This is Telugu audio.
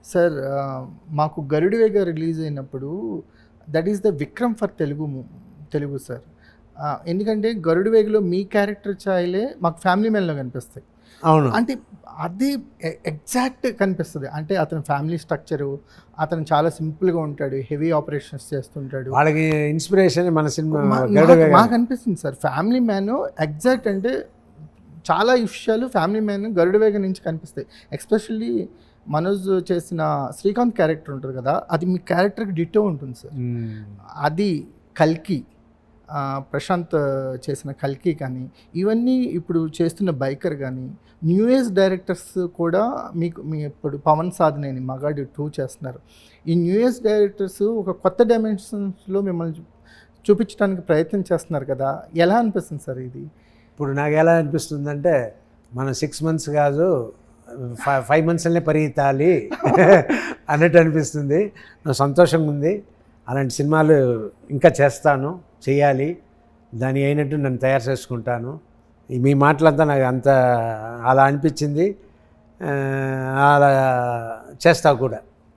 సార్ మాకు 'గరుడివేగ' రిలీజ్ అయినప్పుడు that is the Vikram for Telugu sir. ఎందుకంటే 'గరుడివేగ'లో మీ క్యారెక్టర్ ఛాయలే మాకు ఫ్యామిలీ మ్యాన్‌లో కనిపిస్తాయి. అవును. అంటే అది ఎగ్జాక్ట్ కనిపిస్తది. అంటే అతని ఫ్యామిలీ స్ట్రక్చరు, అతను చాలా సింపుల్‌గా ఉంటాడు. హెవీ ఆపరేషన్స్ చేస్తుంటాడు. వాళ్ళకి ఇన్స్పిరేషన్ మన సినిమా మాకు అనిపిస్తుంది సార్. ఫ్యామిలీ మ్యాన్ ఎగ్జాక్ట్ అంటే చాలా విషయాలు ఫ్యామిలీ మ్యాన్ 'గరుడివేగ' నుంచి కనిపిస్తాయి. ఎస్పెషల్లీ మనోజ్ చేసిన శ్రీకాంత్ క్యారెక్టర్ ఉంటుంది కదా, అది మీ క్యారెక్టర్కి డిట్టో ఉంటుంది సార్. అది కల్కి, ప్రశాంత్ చేసిన కల్కి కానీ, ఇవన్నీ ఇప్పుడు చేస్తున్న బైకర్ కానీ, న్యూ ఏజ్ డైరెక్టర్స్ కూడా మీ ఇప్పుడు పవన్ సాధనేని మగాడి 2 చేస్తున్నారు. ఈ న్యూ ఏజ్ డైరెక్టర్స్ ఒక కొత్త డైమెన్షన్స్లో మిమ్మల్ని చూపించడానికి ప్రయత్నం చేస్తున్నారు కదా, ఎలా అనిపిస్తుంది సార్ ఇది? ఇప్పుడు నాకు ఎలా అనిపిస్తుందంటే, మనం 6 months కాదు 5 monthsలనే పరిగెత్తాలి అన్నట్టు అనిపిస్తుంది. నాకు సంతోషంగా ఉంది. అలాంటి సినిమాలు ఇంకా చేయాలి, దాని అయినట్టు నన్ను తయారు చేసుకుంటాను. మీ మాటలంతా నాకు అంత అలా అనిపించింది, అలా చేస్తా కూడా.